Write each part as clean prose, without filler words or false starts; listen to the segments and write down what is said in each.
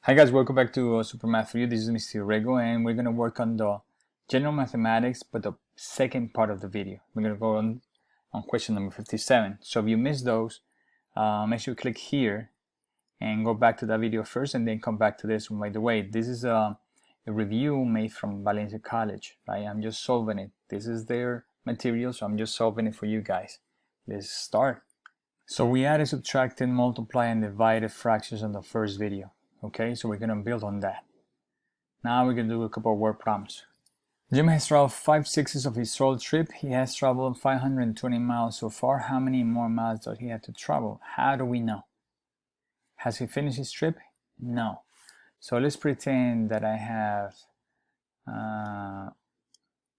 Hi guys, welcome back to Super Math for You. This is Mr. Rego and we're going to work on the general mathematics, but the second part of the video. We're going to go on question number 57. So if you missed those, make sure you click here and go back to that video first and then come back to this one. By the way, this is a review made from Valencia College, right? I'm just solving it. This is their material, so I'm just solving it for you guys. Let's start. So we added, subtracted, multiplied, and divided fractions on the first video. Okay, so we're going to build on that. Now we're going to do a couple of word problems. Jim has traveled 5/6 of his road trip. He has traveled 520 miles so far. How many more miles does he have to travel? How do we know? Has he finished his trip? No. So let's pretend that I have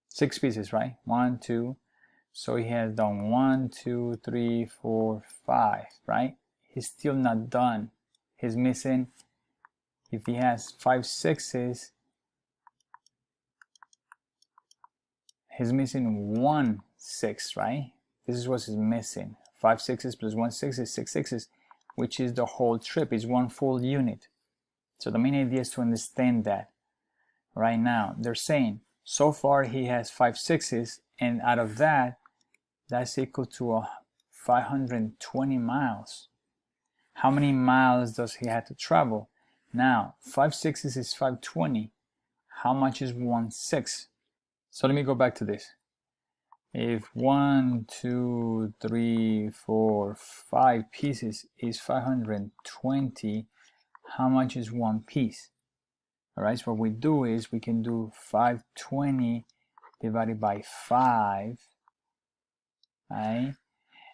6 pieces, right? 1, 2. So he has done 1, 2, 3, 4, 5, right? He's still not done. He's missing. If he has 5 6s, he's missing 1 6, right? This is what he's missing. 5 6s plus 1 6 is 6 6s, which is the whole trip. It's one full unit. So the main idea is to understand that. Right now, they're saying, so far he has 5 6s, and out of that, that's equal to 520 miles. How many miles does he have to travel? Now, 5 6s is 520. How much is 1 6? So let me go back to this. If 1, 2, 3, 4, 5 pieces is 520, how much is 1 piece? Alright, so what we do is we can do 520 divided by 5, right?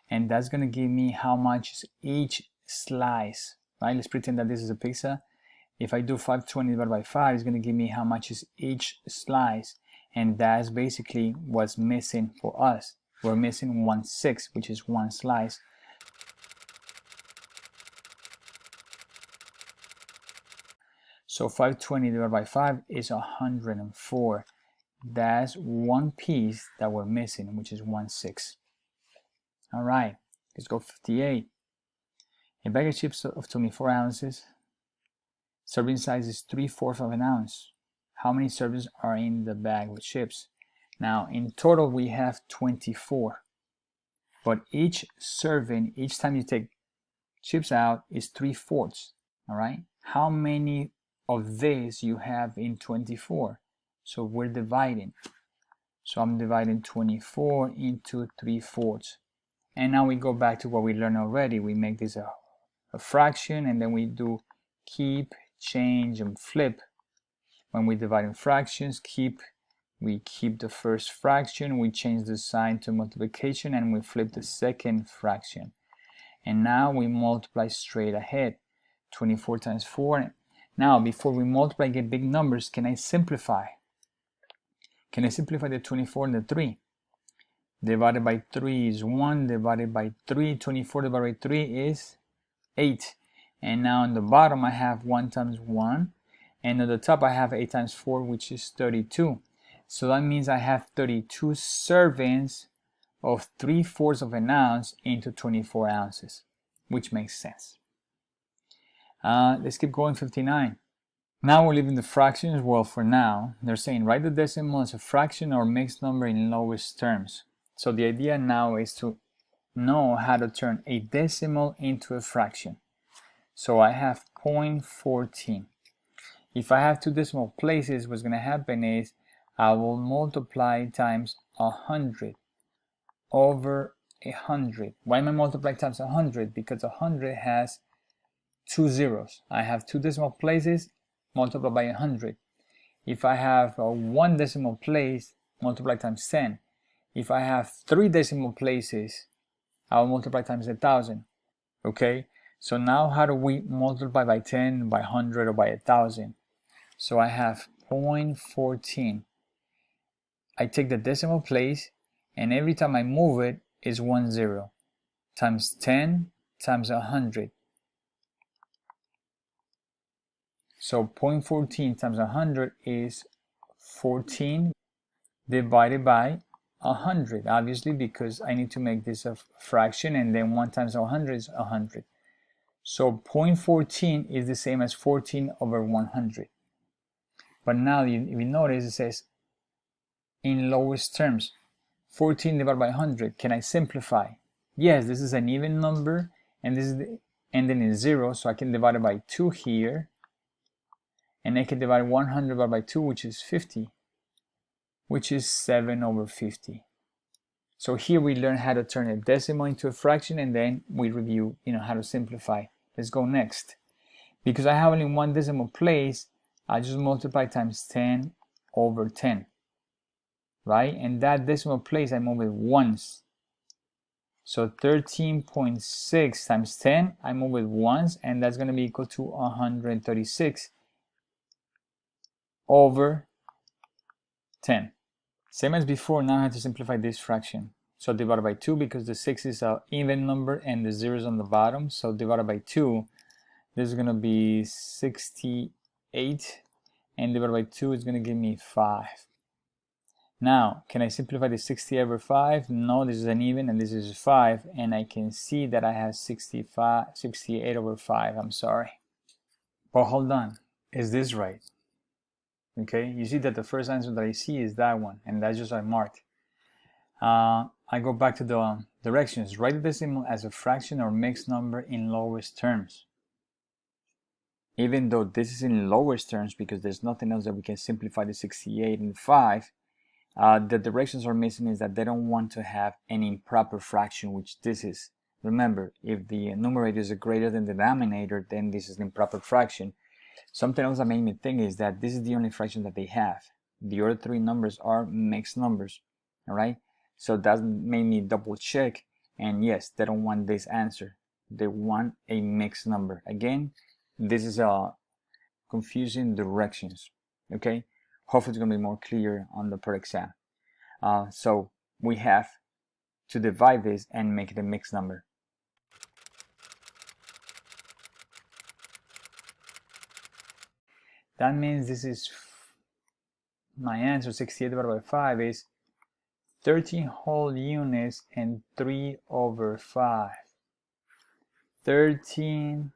And that's going to give me how much is each slice, right? Let's pretend that this is a pizza. If I do 520 divided by 5, it's going to give me how much is each slice. And that's basically what's missing for us. We're missing 1 6, which is 1 slice. So 520 divided by 5 is 104. That's 1 piece that we're missing, which is 1 6. All right, let's go 58. A bag of chips of 24 ounces. Serving size is 3/4 of an ounce. How many servings are in the bag with chips? Now, in total, we have 24. But each serving, each time you take chips out, is 3/4. All right? How many of these you have in 24? So we're dividing. So I'm dividing 24 into 3/4. And now we go back to what we learned already. We make this a fraction, and then we do keep, change, and flip. When we divide in fractions, we keep the first fraction, we change the sign to multiplication, and we flip the second fraction. And now we multiply straight ahead. 24 times 4. Now, before we multiply and get big numbers, can I simplify? Can I simplify the 24 and the 3? Divided by 3 is 1, divided by 3, 24 divided by 3 is 8. And now on the bottom I have 1 times 1, and at the top I have 8 times 4, which is 32. So that means I have 32 servings of 3/4 of an ounce into 24 ounces, which makes sense. Let's keep going. 59. Now we're leaving the fractions. Well, for now, they're saying write the decimal as a fraction or mixed number in lowest terms. So the idea now is to know how to turn a decimal into a fraction. So I have 0.14. If I have 2 decimal places, what's going to happen is I will multiply times 100 over 100. Why am I multiplying times 100? Because 100 has 2 zeros. I have 2 decimal places, multiply by 100. If I have 1 decimal place, multiply times 10. If I have 3 decimal places, I'll multiply times 1,000. Okay? So now how do we multiply by 10, by 100, or by 1,000? So I have 0.14. I take the decimal place, and every time I move it is 1 0. Times 10 times 100. So 0.14 times 100 is 14 divided by 100, obviously, because I need to make this a fraction, and then 1 times 100 is 100. So 0.14 is the same as 14 over 100. But now if you notice, it says in lowest terms. 14 divided by 100. Can I simplify? Yes, this is an even number, and this is ending in 0, so I can divide it by 2 here, and I can divide 100 divided by 2, which is 50, which is 7 over 50. So here we learn how to turn a decimal into a fraction, and then we review, how to simplify. Let's go next. Because I have only one decimal place, I just multiply times 10 over 10. Right? And that decimal place I move it once. So 13.6 times 10, I move it once, and that's going to be equal to 136 over 10. Same as before, now I have to simplify this fraction. So divided by 2, because the 6 is an even number and the 0 is on the bottom. So divided by 2, this is going to be 68, and divided by 2 is going to give me 5. Now, can I simplify the 60 over 5? No, this is an even and this is 5, and I can see that I have 68 over 5, I'm sorry. But hold on, is this right? Okay, you see that the first answer that I see is that one, and that's just what I marked. I go back to the directions. Write the decimal as a fraction or mixed number in lowest terms. Even though this is in lowest terms because there's nothing else that we can simplify the 68 and 5, the directions are missing is that they don't want to have an improper fraction, which this is. Remember, if the numerator is greater than the denominator, then this is an improper fraction. Something else that made me think is that this is the only fraction that they have. The other 3 numbers are mixed numbers, all right? So that made me double check, and yes, they don't want this answer. They want a mixed number. Again, this is confusing directions, okay? Hopefully it's going to be more clear on the PERT exam. So we have to divide this and make it a mixed number. That means this is my answer. 68 divided by 5 is 13 whole units and 3 over 5. 13.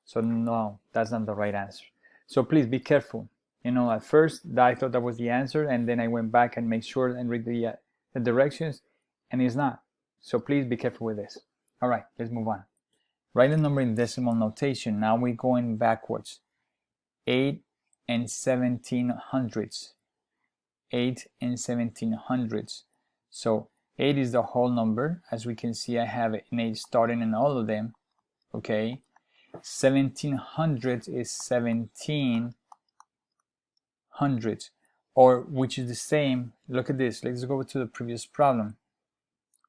So no, that's not the right answer. So please be careful. At first I thought that was the answer, and then I went back and made sure and read the directions, and it's not. So please be careful with this. All right, let's move on. Write the number in decimal notation. Now we're going backwards. 8 and 17 hundredths. 8 and 17 hundredths. So 8 is the whole number. As we can see, I have an 8 starting in all of them. Okay. 17 hundredths is 17 hundredths, or which is the same. Look at this. Let's go to the previous problem.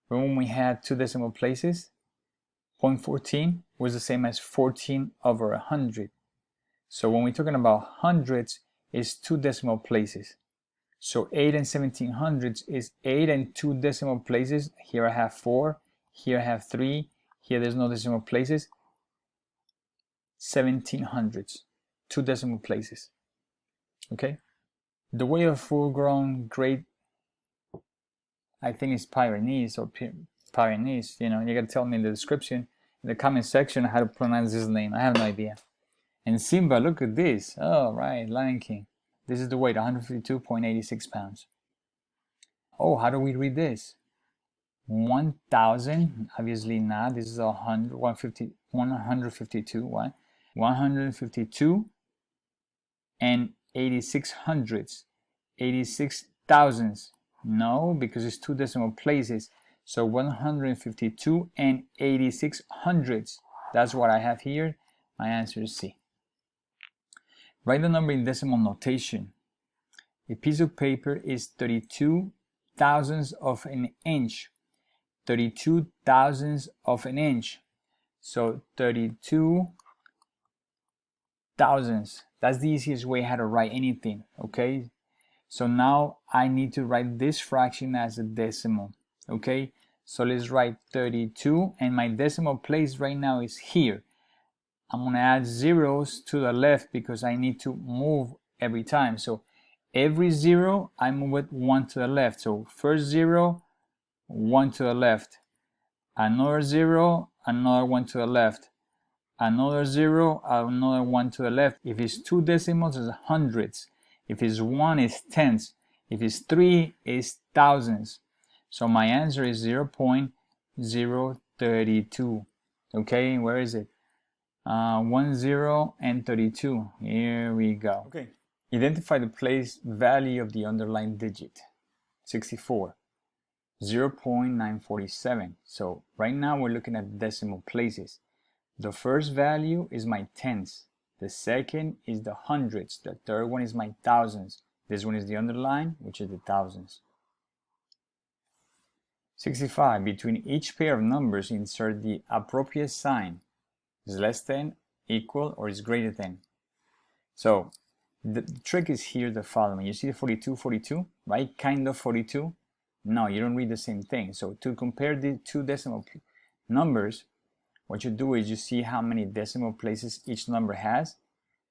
When we had 2 decimal places, 0.14 was the same as 14 over 100. So when we're talking about hundredths, it's 2 decimal places. So 8 and 17 hundredths is 8 and 2 decimal places. Here I have 4, here I have 3, here there's no decimal places. 17 hundredths, 2 decimal places. Okay? The way of full-grown grade, I think it's Pyrenees or Pyrenees. You gotta tell me in the description, in the comment section, how to pronounce this name. I have no idea. And Simba, look at this. Oh, right, Lion King. This is the weight, 152.86 pounds. Oh, how do we read this? 1,000, obviously not. This is 152, what? 152 and 86 hundredths. 86 thousandths. No, because it's 2 decimal places. So 152 and 86 hundredths. That's what I have here. My answer is C. Write the number in decimal notation. A piece of paper is 32 thousandths of an inch. 32 thousandths of an inch. So 32 thousandths. That's the easiest way how to write anything, okay? So now I need to write this fraction as a decimal, okay? So let's write 32, and my decimal place right now is here. I'm going to add zeros to the left because I need to move every time. So every 0, I move it 1 to the left. So first 0, 1 to the left. Another 0, another one to the left, another 0, another one to the left. If it's 2 decimals, it's hundredths. If it's 1, it's tenths. If it's 3, it's thousandths. So my answer is 0.032. Okay, where is it? 1, 0, and 32. Here we go. Okay. Identify the place value of the underlined digit. 64. 0.947. So right now we're looking at decimal places. The first value is my tenths. The second is the hundredths. The third one is my thousandths. This one is the underline, which is the thousandths. 65. Between each pair of numbers, insert the appropriate sign. Is less than, equal, or is greater than. So the trick is here the following. You see the 42, 42, right? Kind of 42. No, you don't read the same thing. So to compare the two decimal numbers, what you do is you see how many decimal places each number has.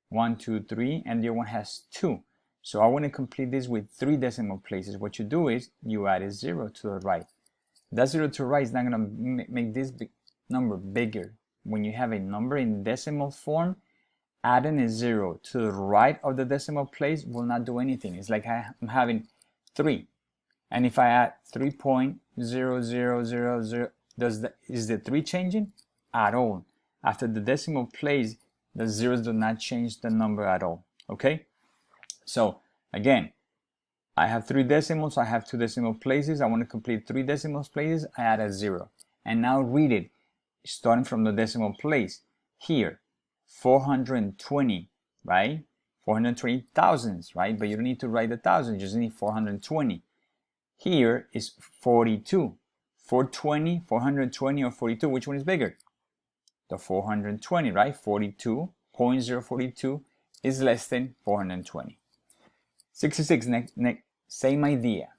1, 2, 3, and the other one has 2. So I want to complete this with 3 decimal places. What you do is you add a 0 to the right. That 0 to the right is not going to make this number bigger. When you have a number in decimal form, adding a 0 to the right of the decimal place will not do anything. It's like I'm having 3. And if I add 3.0000, is the 3 changing? At all. After the decimal place, the zeros do not change the number at all. Okay? So again, I have 3 decimals, I have 2 decimal places. I want to complete 3 decimal places, I add a 0. And now read it, starting from the decimal place. Here, 420, right? 420 thousandths, right? But you don't need to write the thousands, you just need 420. Here is 42. 420, 420, or 42, which one is bigger? The 420, right? 42.042 is less than 420. 66, same idea.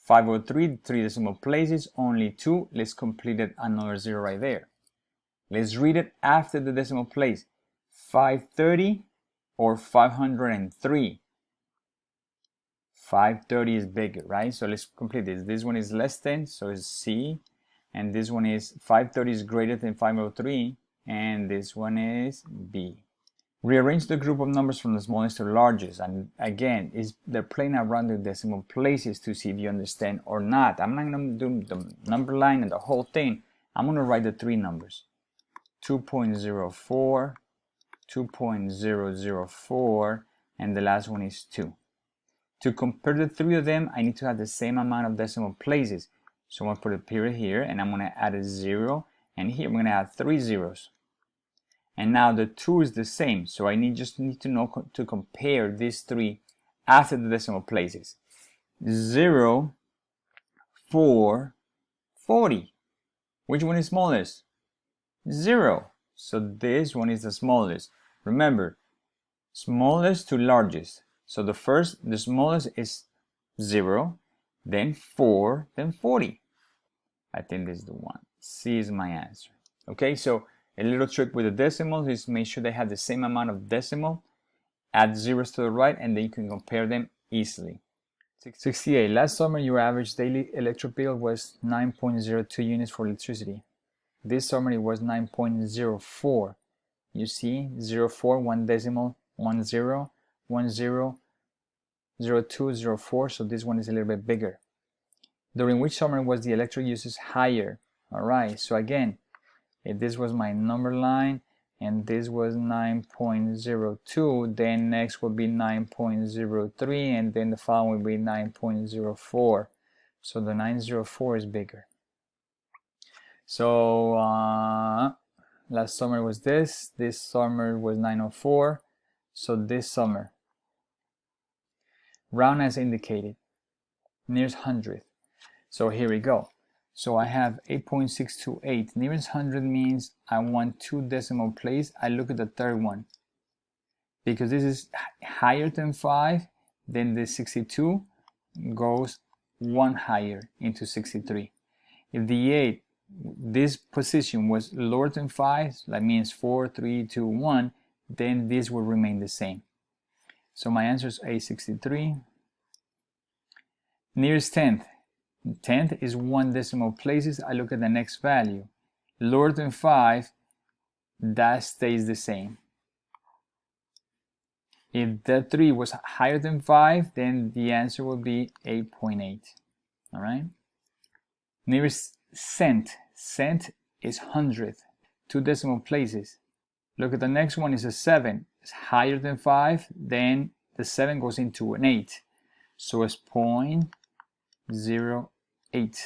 503, 3 decimal places, only 2. Let's complete it, another 0 right there. Let's read it after the decimal place. 530 or 503. 530 is bigger, right? So let's complete this. This one is less than, so it's C. And this one is 530 is greater than 503. And this one is B. Rearrange the group of numbers from the smallest to the largest. And again, they're playing around the decimal places to see if you understand or not. I'm not going to do the number line and the whole thing. I'm going to write the 3 numbers. 2.04, 2.004, and the last one is 2. To compare the 3 of them, I need to have the same amount of decimal places. So I'm going to put a period here, and I'm going to add a 0, and here I'm going to add 3 zeros. And now the 2 is the same, so I just need to know to compare these 3 after the decimal places. 0, 4, 40. Which one is smallest? 0. So this one is the smallest. Remember, smallest to largest. So the smallest is 0, then 4, then 40. I think this is the one. C is my answer. Okay, so a little trick with the decimals is make sure they have the same amount of decimal, add zeros to the right, and then you can compare them easily. 68. Last summer, your average daily electric bill was 9.02 units for electricity. This summer, it was 9.04. You see, 04, 1 decimal, 10, 10, 02, 04, so this one is a little bit bigger. During which summer was the electric usage higher? Alright, so again, if this was my number line and this was 9.02, then next would be 9.03, and then the following would be 9.04. So the 904 is bigger. So last summer was this summer was 904, so this summer. Round as indicated, nearest hundredth. So here we go. So I have 8.628. Nearest hundred means I want 2 decimal places. I look at the third one. Because this is higher than 5, then the 62 goes 1 higher into 63. If the 8, this position was lower than 5, that means 4, 3, 2, 1, then this will remain the same. So my answer is A63. Nearest tenth. Tenth is 1 decimal places. I look at the next value. lower than 5, that stays the same. If the 3 was higher than 5, then the answer will be 8.8. All right? Nearest cent. Cent is hundredth. 2 decimal places. Look at the next one is a 7. It's higher than 5, then the 7 goes into an 8. So it's 0.08.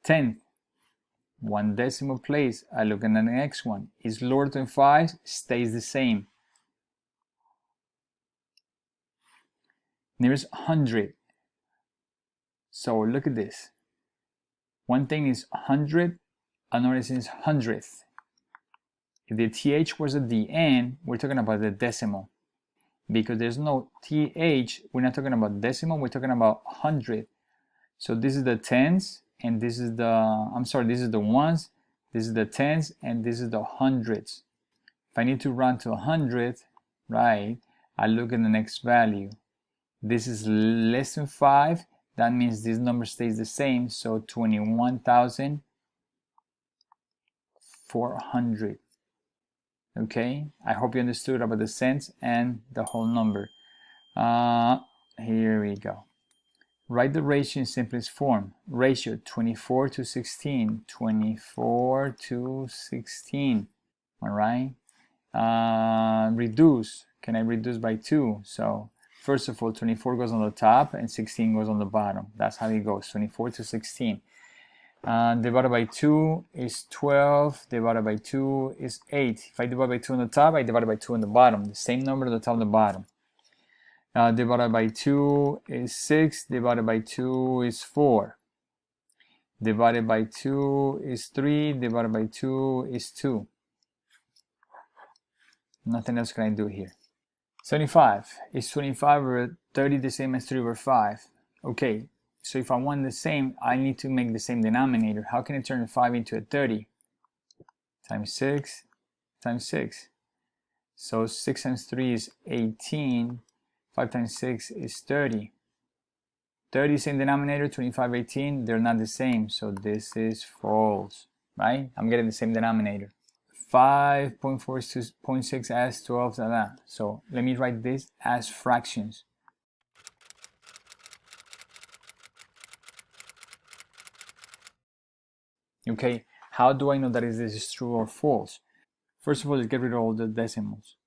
Tenth. 1 decimal place. I look at the next one. Is lower than 5, stays the same. Nearest hundred. So look at this. One thing is 100, another thing is hundredth. If the th was at the end, we're talking about the decimal. Because there's no th, we're not talking about decimal, we're talking about hundred. So this is the tens, and this is the, this is the ones, this is the tens, and this is the hundreds. If I need to round to 100th, right, I look at the next value. This is less than 5, that means this number stays the same, so 21,400. Okay, I hope you understood about the cents and the whole number. Here we go. Write the ratio in simplest form. Ratio 24 to 16. 24 to 16. All right. Reduce. Can I reduce by 2? So first of all, 24 goes on the top and 16 goes on the bottom. That's how it goes. 24 to 16. Divided by 2 is 12, divided by 2 is 8. If I divide by 2 on the top, I divide by 2 on the bottom. The same number on the top and the bottom. Divided by 2 is 6, divided by 2 is 4. Divided by 2 is 3, divided by 2 is 2. Nothing else can I do here. 75. Is 25 over 30 the same as 3 over 5? Okay. So if I want the same, I need to make the same denominator. How can I turn 5 into a 30? Times 6 times 6. So 6 times 3 is 18. 5 times 6 is 30. 30 same denominator, 25, 18. They're not the same. So this is false, right? I'm getting the same denominator. 5.4 is 0.6 as 12. So let me write this as fractions. Okay, how do I know that this is true or false? First of all, let's get rid of all the decimals.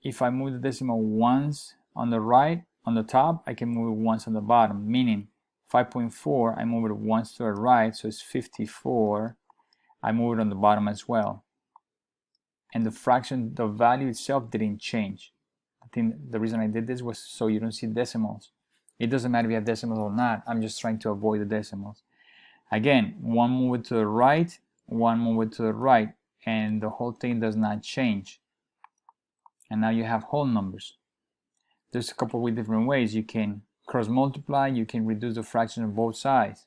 If I move the decimal once on the right, on the top, I can move it once on the bottom, meaning 5.4, I move it once to the right, so it's 54. I move it on the bottom as well. And the fraction, the value itself didn't change. I think the reason I did this was so you don't see decimals. It doesn't matter if you have decimals or not, I'm just trying to avoid the decimals. Again, one move it to the right, one move it to the right, and the whole thing does not change. And now you have whole numbers. There's a couple of different ways. You can cross multiply, you can reduce the fraction on both sides.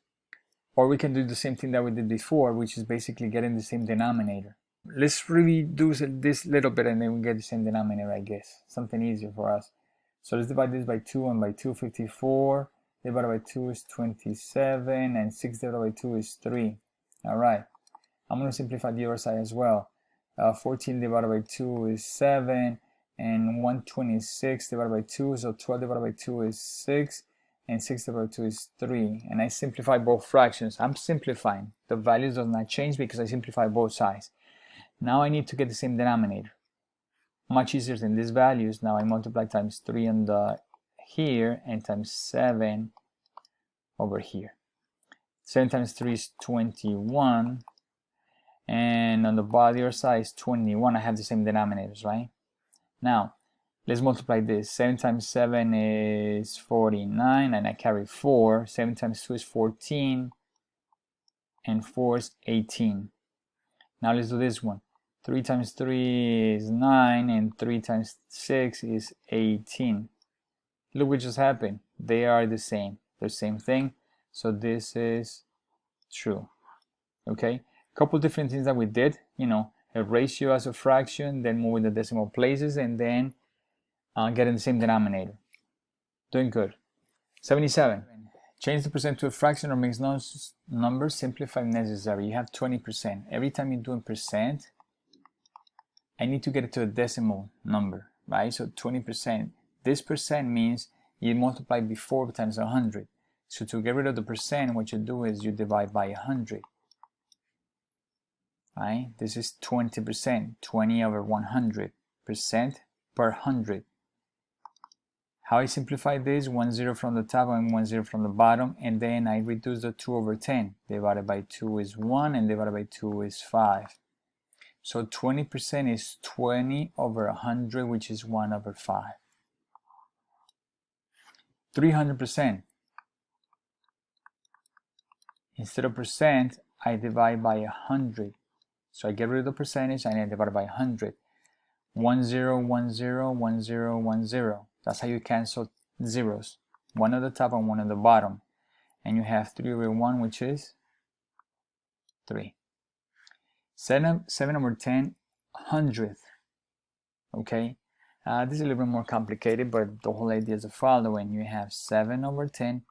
Or we can do the same thing that we did before, which is basically getting the same denominator. Let's reduce this little bit and then we get the same denominator, I guess. Something easier for us. So let's divide this by 2, and by 2, 54. Divided by 2 is 27, and 6 divided by 2 is 3. Alright, I'm going to simplify the other side as well. 14 divided by 2 is 7, and 126 divided by 2, so 12 divided by 2 is 6, and 6 divided by 2 is 3. And I simplify both fractions. I'm simplifying. The values does not change because I simplify both sides. Now I need to get the same denominator. Much easier than these values. Now I multiply times 3 on the here and times 7 over here. 7 times 3 is 21, and on the other side is 21. I have the same denominators, right? Now let's multiply this. 7 times 7 is 49, and I carry 4. 7 times 2 is 14, and 4 is 18. Now let's do this one. 3 times 3 is 9, and 3 times 6 is 18. Look what just happened. They are the same. They're the same thing. So this is true. Okay? Couple different things that we did. You know, a ratio as a fraction, then moving the decimal places, and then getting the same denominator. Doing good. 77. Change the percent to a fraction or mixed numbers, simplify if necessary. You have 20%. Every time you're doing percent, I need to get it to a decimal number, right? So 20%. This percent means you multiply before times 100. So to get rid of the percent, what you do is you divide by 100. Right? This is 20%, 20 over 100, percent per 100. How I simplify this? 1 0 from the top and 1 0 from the bottom, and then I reduce the 2 over 10. Divided by 2 is 1, and divided by 2 is 5. So 20% is 20 over 100, which is 1 over 5. 300%. Instead of percent, I divide by 100. So I get rid of the percentage and I divide by 100. 1 0, 1 0, 1 0, 1 0. That's how you cancel zeros. One at the top and one at the bottom. And you have 3 over 1, which is 3. 7 over 10, hundredth. Okay? This is a little bit more complicated, but the whole idea is the following. You have 7 over 10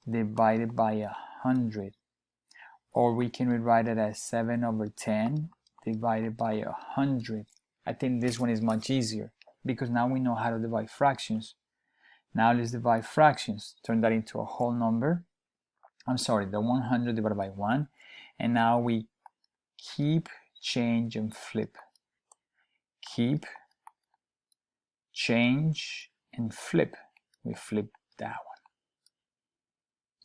divided by 100. Or we can rewrite it as 7 over 10 divided by 100. I think this one is much easier because now we know how to divide fractions. Now let's divide fractions. Turn that into a whole number. I'm sorry, the 100 divided by 1. And now we keep, change, and flip. Keep, change, and flip. We flip that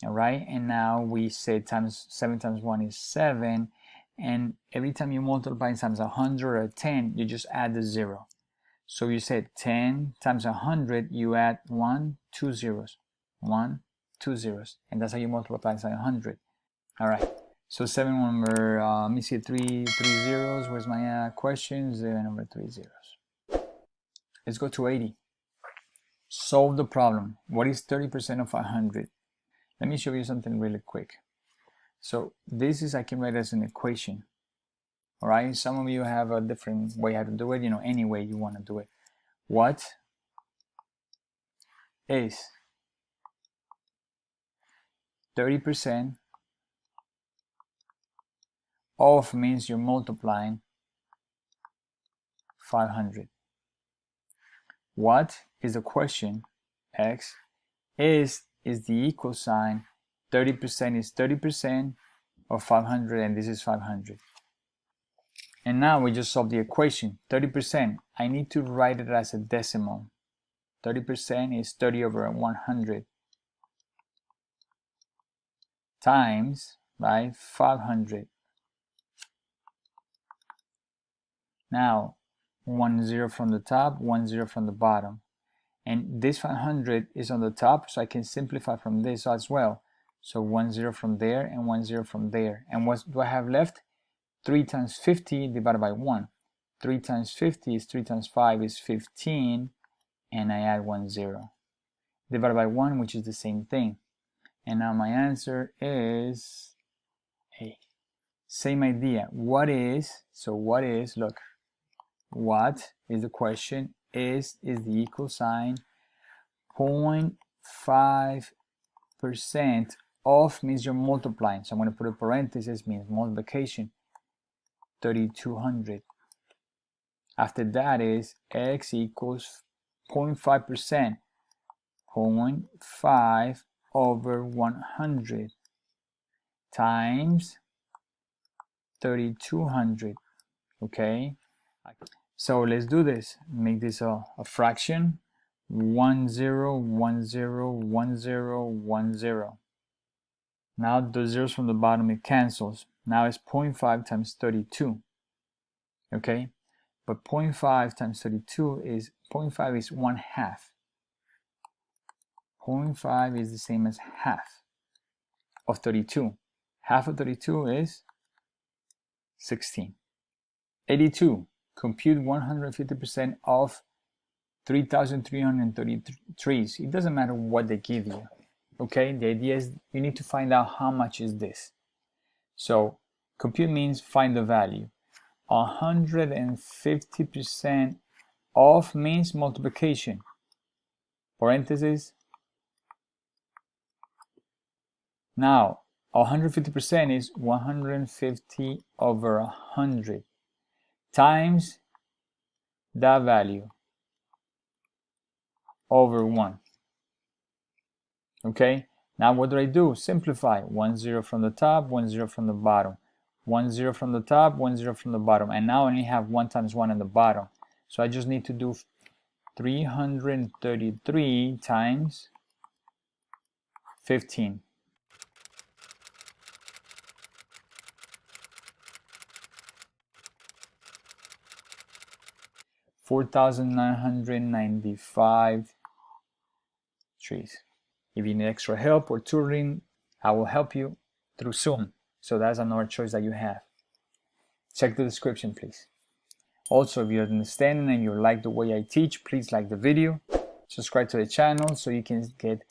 one. Alright, and now we say 7 times 1 is 7, and every time you multiply times 100 or 10, you just add the 0. So you said 10 times 100, you add 1, 2 zeros. 1, 2 zeros. And that's how you multiply times 100. Alright, so 7 over, let me see, 3 zeros. Where's my question? 7 over 3 zeros. Let's go to 80. Solve the problem. What is 30% of 100? Let me show you something really quick. So this is, I can write as an equation. All right, some of you have a different way how to do it, any way you want to do it. What is 30% of means you're multiplying 500. What is the question? X is the equal sign. 30% is 30% of 500, and this is 500. And now we just solve the equation. 30%, I need to write it as a decimal. 30% is 30 over 100 times, right, 500. Now, 1 0 from the top, 1 0 from the bottom. And this 500 is on the top, so I can simplify from this as well. So 1 0 from there and 1 0 from there. And what do I have left? 3 times 50 divided by 1. 3 times 50 is 3 times 5 is 15, and I add 1 0. Divided by 1, which is the same thing. And now my answer is A. Same idea. What is, look, what is the question? Is the equal sign. 0.5% of means you're multiplying. So I'm going to put a parenthesis, means multiplication. 3200. After that is x equals 0.5%. 0.5 over 100 times 3200. Okay, so let's do this. Make this a fraction. 1 0 1 0 1 0 1 0. Now the zeros from the bottom, it cancels. Now it's 0.5 times 32. Okay, but 0.5 times 32 is 0.5 is 1/2. 0.5 is the same as half of 32. Half of 32 is 16. 82. Compute 150% of 3,333. It doesn't matter what they give you. Okay, the idea is you need to find out how much is this. So compute means find the value. 150% of means multiplication. Parenthesis. Now, 150% is 150 over 100 times that value over 1. Okay, now what do? Simplify. 1 0 from the top, 1 0 from the bottom. 1 0 from the top, 1 0 from the bottom. And now I only have 1 times 1 in the bottom. So I just need to do 333 times 15. 4,995 trees. If you need extra help or tutoring, I will help you through Zoom. So that's another choice that you have. Check the description, please. Also, if you understand and you like the way I teach, please like the video. Subscribe to the channel so you can get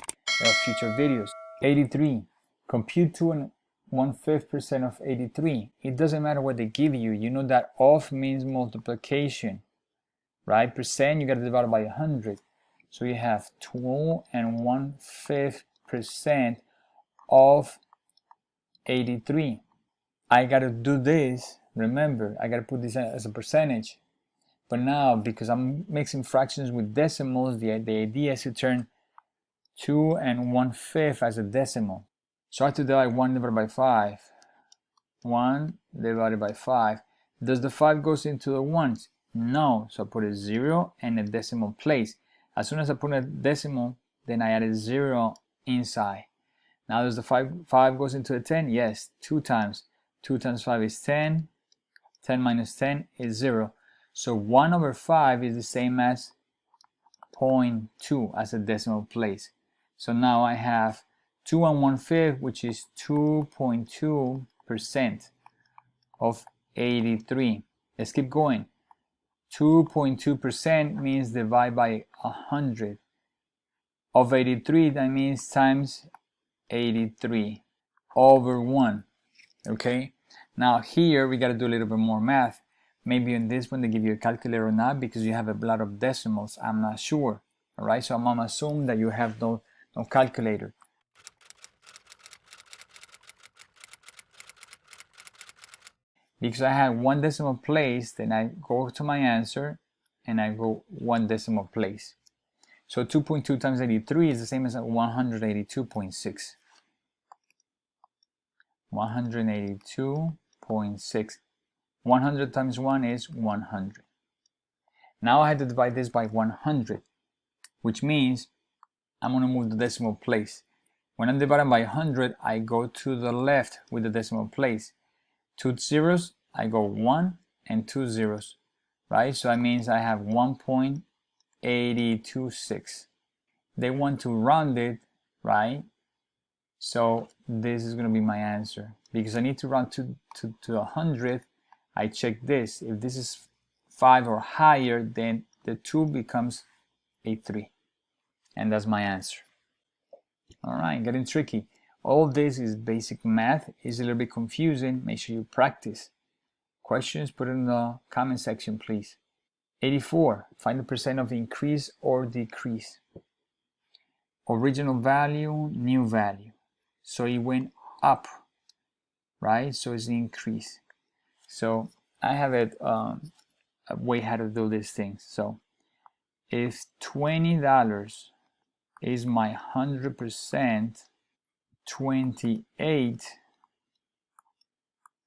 future videos. 83. Compute 2 1/5% of 83. It doesn't matter what they give you. You know that off means multiplication, right? Percent, you got to divide it by 100. So you have 2 1/5% of 83. I got to do this. Remember, I got to put this as a percentage. But now, because I'm mixing fractions with decimals, the idea is to turn 2 1/5 as a decimal. So I have to divide 1 divided by 5. 1 divided by 5. Does the 5 goes into the ones? No. So I put a 0 and a decimal place. As soon as I put a decimal, then I add a 0 inside. Now does the 5 goes into a 10? Yes. 2 times. 2 times 5 is 10. 10 minus 10 is 0. So 1 over 5 is the same as 0.2 as a decimal place. So now I have 2 1/5, which is 2.2% of 83. Let's keep going. 2.2% means divide by 100. Of 83, that means times 83 over 1. Okay? Now here we got to do a little bit more math. Maybe in this one they give you a calculator or not because you have a lot of decimals. I'm not sure. Alright, so I'm going to assume that you have no calculator. Because I had 1 decimal place, then I go to my answer and I go 1 decimal place. So 2.2 times 83 is the same as 182.6. 182.6. 100 times 1 is 100. Now I had to divide this by 100, which means I'm going to move the decimal place. When I'm dividing by 100, I go to the left with the decimal place. 2 zeros, I go 1 and 2 zeros, right? So that means I have 1.826. They want to round it, right? So this is going to be my answer. Because I need to round to 100th, I check this. If this is 5 or higher, then the 2 becomes a 3. And that's my answer. Alright, getting tricky. All this is basic math. It's a little bit confusing. Make sure you practice. Questions, put it in the comment section, please. 84. Find the percent of increase or decrease. Original value, new value. So it went up, right? So it's the increase. So I have a way how to do these things. So if $20 is my 100%, 28,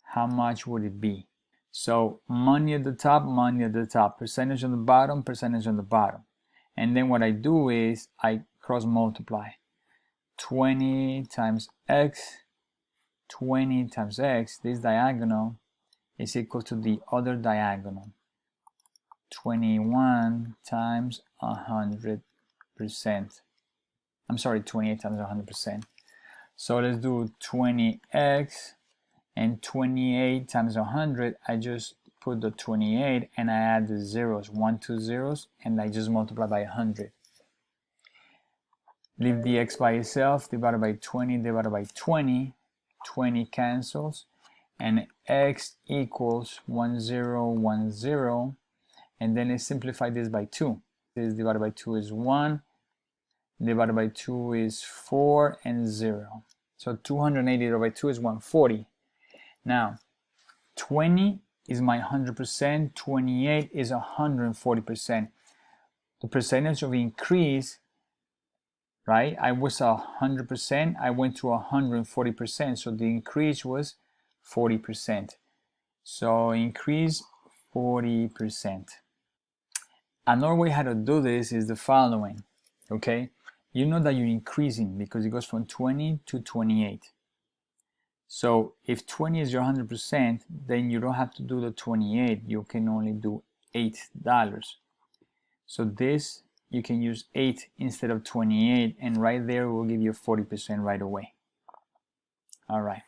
how much would it be? So money at the top, percentage on the bottom, percentage on the bottom. And then what I do is I cross multiply. 20 times x, 20 times x, this diagonal is equal to the other diagonal. 21 times 100%. I'm sorry, 28 times 100%. So let's do 20x and 28 times 100. I just put the 28 and I add the zeros, 1, 2 zeros, and I just multiply by 100. Leave the x by itself, divided by 20, divided by 20. 20 cancels, and x equals 1, 0, 1, 0. And then let's simplify this by 2. This divided by 2 is 1. Divided by 2 is 4 and 0. So 280 divided by 2 is 140. Now, 20 is my 100%, 28 is 140%. The percentage of increase, right? I was 100%, I went to 140%, so the increase was 40%. So increase 40%. Another way how to do this is the following, okay? You know that you're increasing because it goes from 20 to 28. So if 20 is your 100%, then you don't have to do the 28, you can only do $8. So this, you can use 8 instead of 28, and right there will give you 40% right away. All right.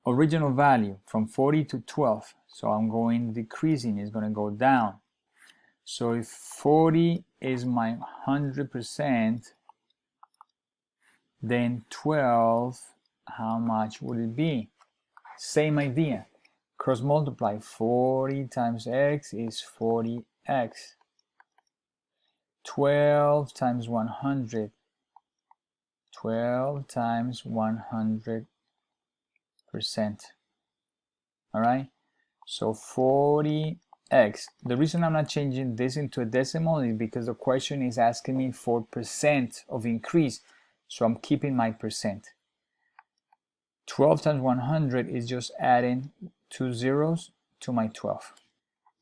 Original value from 40 to 12. So I'm going decreasing, it's going to go down. So if 40 is my 100%, then 12, how much would it be? Same idea. Cross multiply. 40 times x is 40x. 12 times 100. 12 times 100%. Alright? So 40x. The reason I'm not changing this into a decimal is because the question is asking me for percent of increase. So I'm keeping my percent. 12 times 100 is just adding 2 zeros to my 12.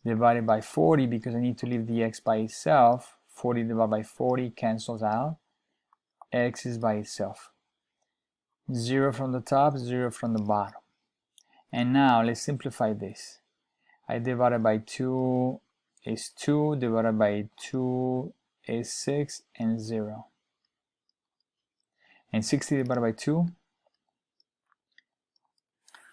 Divided by 40 because I need to leave the x by itself. 40 divided by 40 cancels out. X is by itself. 0 from the top, 0 from the bottom. And now let's simplify this. I divided by 2 is 2, divided by 2 is 6, and 0. And 60 divided by 2.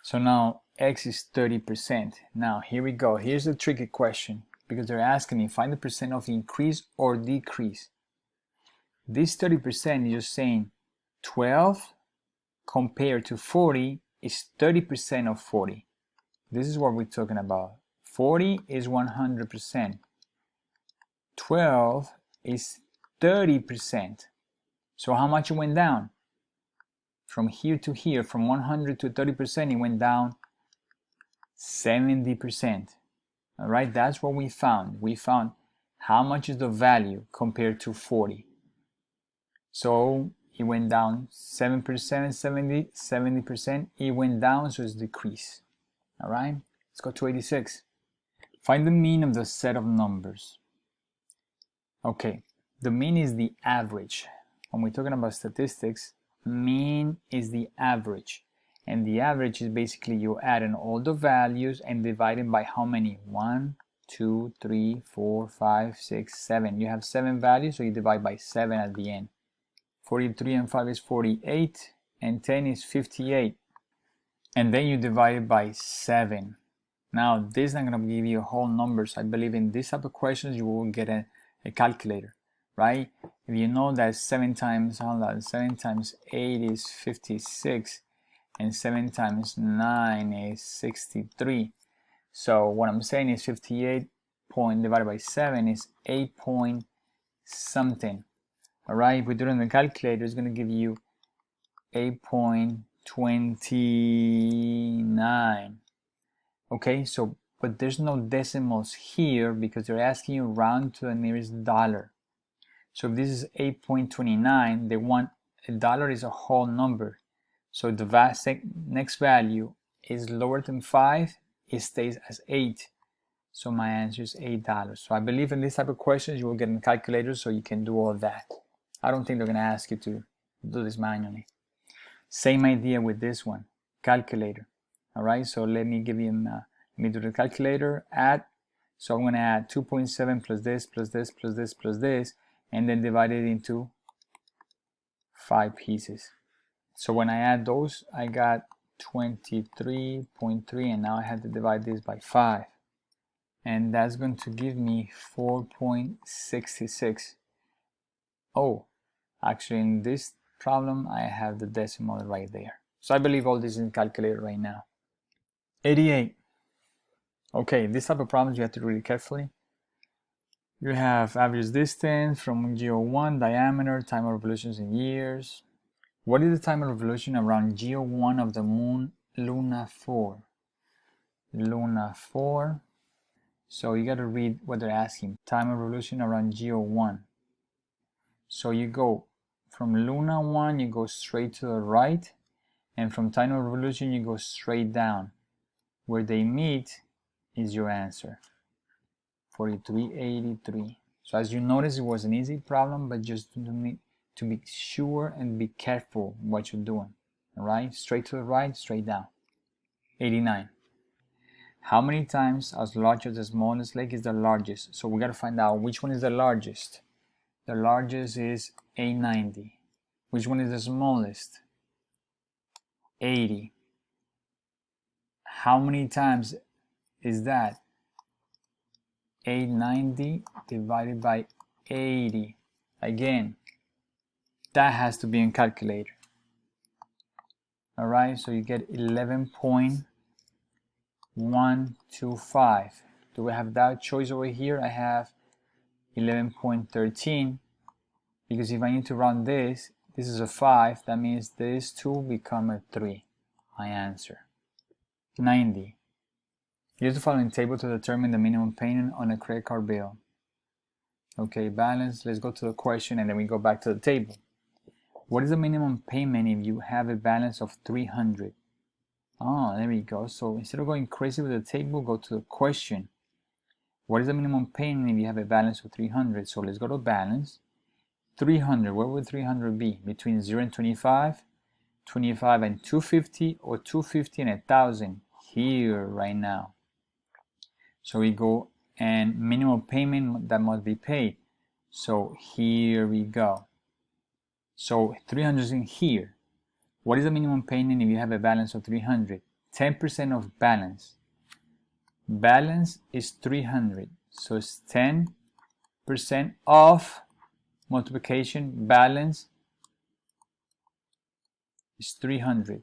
So now x is 30%. Now here we go. Here's the tricky question because they're asking me find the percent of increase or decrease. This 30% is just saying 12 compared to 40 is 30% of 40. This is what we're talking about. 40 is 100%. 12 is 30%. So how much it went down? From here to here, from 100 to 30%, it went down 70%. All right, that's what we found. We found how much is the value compared to 40. So it went down 7%, 70%. It went down, so it's decrease. All right, let's go to 86. Find the mean of the set of numbers. Okay, the mean is the average. When we're talking about statistics, mean is the average. And the average is basically you add in all the values and dividing by how many? 1, 2, 3, 4, 5, 6, 7. You have 7 values, so you divide by 7 at the end. 43 and 5 is 48, and 10 is 58. And then you divide it by 7. Now, this is not going to give you whole numbers. I believe in this type of questions, you will get a calculator, right? If you know that 7 times 8 is 56, and 7 times 9 is 63. So what I'm saying is 58 point divided by 7 is 8 point something. All right, if we do it in the calculator, it's going to give you 8.29. Okay, so but there's no decimals here because they're asking you round to the nearest dollar. So if this is 8.29, they want a dollar is a whole number. So the next value is lower than 5, it stays as 8. So my answer is $8. So I believe in this type of questions you will get a calculator so you can do all that. I don't think they're going to ask you to do this manually. Same idea with this one, calculator. All right, so let me give you, let me do the calculator, add. So I'm going to add 2.7 plus this, plus this, plus this, plus this, and then divide it into 5 pieces. So when I add those, I got 23.3, and now I have to divide this by 5. And that's going to give me 4.66. Oh, actually in this problem, I have the decimal right there. So I believe all this is in calculator right now. 88. Okay, this type of problems you have to read it carefully. You have average distance from 0 1, diameter, time of revolutions in years. What is the time of revolution around GO1 of the moon, Luna 4? Luna 4. So you got to read what they're asking. Time of revolution around GO1. So you go from Luna 1, you go straight to the right, and from time of revolution, you go straight down. Where they meet is your answer. 4383. So as you notice, it was an easy problem, but just need to be sure and be careful what you're doing. All right, straight to the right, straight down. 89. How many times as large as the smallest lake is the largest? So we got to find out which one is the largest. The largest is 890. Which one is the smallest? 80. How many times is that? 890 divided by 80. Again, that has to be in calculator. All right, so you get 11.125. Do we have that choice over here? I have 11.13, because if I need to round this is a 5, that means this 2 become a 3. My answer. 90. Use the following table to determine the minimum payment on a credit card bill. Okay, balance. Let's go to the question and then we go back to the table. What is the minimum payment if you have a balance of 300? Oh, there we go. So instead of going crazy with the table, go to the question. What is the minimum payment if you have a balance of 300? So let's go to balance. 300, where would 300 be? Between 0 and 25, 25 and 250, or 250 and 1,000? Here, right now. So we go and minimum payment that must be paid. So here we go. So 300 is in here. What is the minimum payment if you have a balance of 300? 10% of balance. Balance is 300. So it's 10% of multiplication. Balance is 300.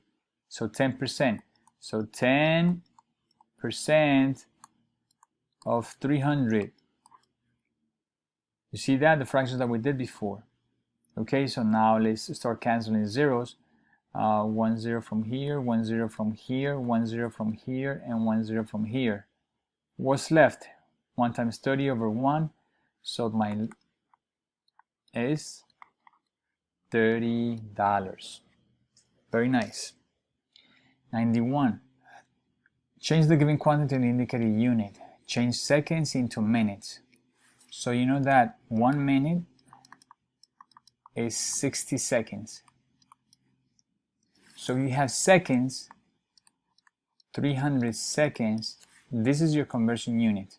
So 10%. So 10% of 300. You see that? The fractions that we did before. Okay, so now let's start canceling zeros. 1 0 from here, 1 0 from here, 1 0 from here, and 1 0 from here. What's left? 1 times 30 over 1. So my is $30. Very nice. 91. Change the given quantity in the indicated unit. Change seconds into minutes. So you know that 1 minute is 60 seconds. So you have seconds, 300 seconds. This is your conversion unit.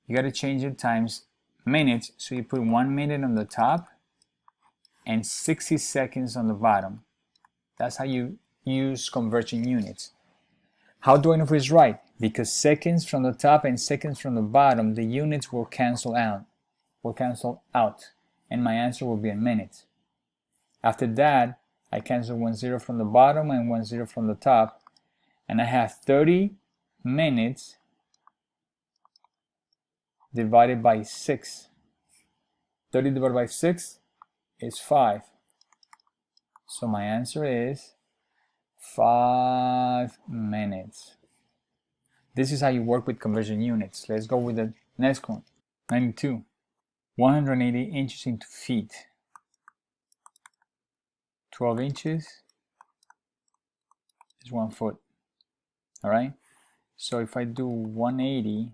You got to change it times minutes. So you put 1 minute on the top and 60 seconds on the bottom. That's how you use conversion units. How do I know if it's right? Because seconds from the top and seconds from the bottom, the units will cancel out. And my answer will be in minutes. After that, I cancel 1 0 from the bottom and 1 0 from the top, and I have 30 minutes divided by 6. 30 divided by 6 is 5. So my answer is 5 minutes. This is how you work with conversion units. Let's go with the next one. 92. 180 inches into feet. 12 inches is 1 foot. Alright? So if I do 180,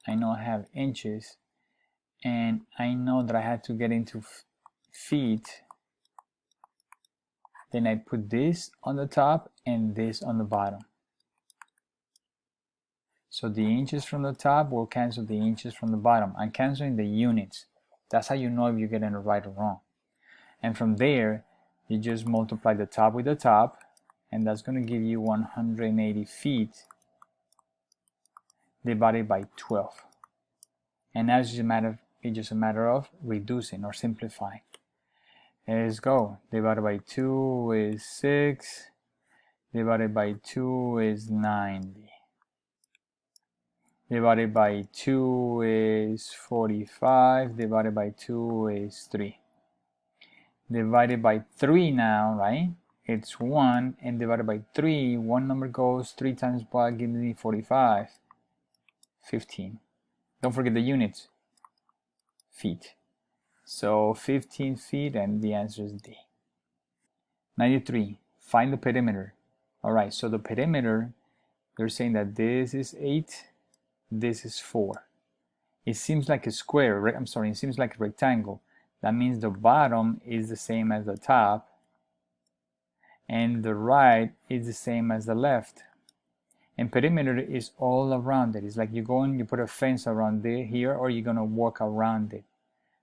I know I have inches, and I know that I had to get into feet. Then I put this on the top and this on the bottom. So the inches from the top will cancel the inches from the bottom. I'm canceling the units. That's how you know if you're getting it right or wrong. And from there, you just multiply the top with the top, and that's going to give you 180 feet divided by 12. And now it's just a matter of reducing or simplifying. Let's go. Divided by 2 is 6. Divided by 2 is 90. Divided by 2 is 45. Divided by 2 is 3. divided by 3 now, right? It's 1, and divided by 3, one number goes 3 times by, gives me 45. 15. Don't forget the units. Feet. So 15 feet, and the answer is D. 93. Find the perimeter. Alright, so the perimeter, they're saying that this is 8, this is 4. It seems like a square, I'm sorry, it seems like a rectangle. That means the bottom is the same as the top, and the right is the same as the left. And perimeter is all around it. It's like you go and you put a fence around here, or you're going to walk around it.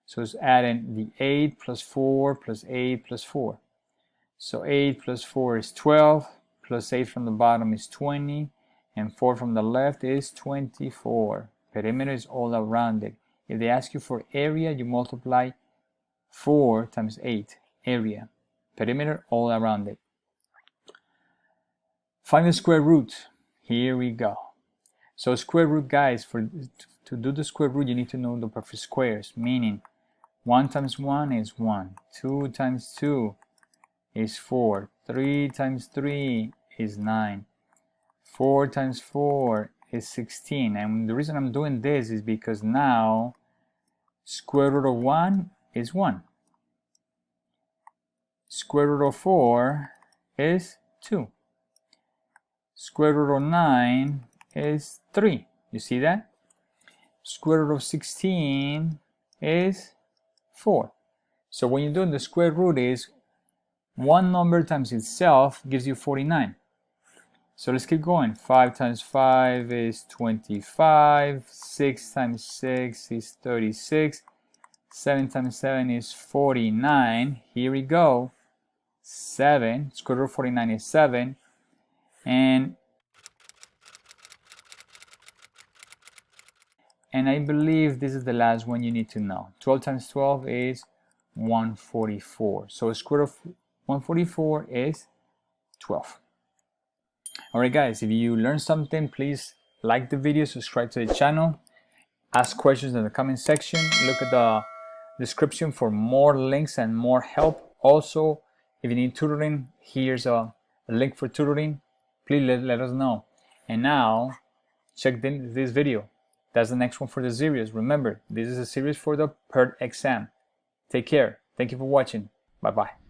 So it's adding the 8 plus 4 plus 8 plus 4. So 8 plus 4 is 12, plus 8 from the bottom is 20, and 4 from the left is 24. Perimeter is all around it. If they ask you for area, you multiply 4 times 8, area. Perimeter all around it. Find the square root. Here we go. So square root, guys, to do the square root, you need to know the perfect squares, meaning 1 times 1 is 1, 2 times 2 is 4, 3 times 3 is 9, 4 times 4 is 16. And the reason I'm doing this is because now square root of 1 is 1. Square root of 4 is 2. Square root of 9 is 3. You see that? Square root of 16 is 4. So when you're doing the square root is one number times itself gives you 49. So let's keep going. 5 times 5 is 25. 6 times 6 is 36. 7 times 7 is 49. Here we go. 7. Square root of 49 is 7. And I believe this is the last one you need to know. 12 times 12 is 144. So square root of 144 is 12. Alright guys, if you learned something, please like the video, subscribe to the channel, ask questions in the comment section, look at the description for more links and more help. Also, if you need tutoring, here's a link for tutoring. Please let us know. And now, check this video. That's the next one for the series. Remember, this is a series for the PERT exam. Take care. Thank you for watching. Bye-bye.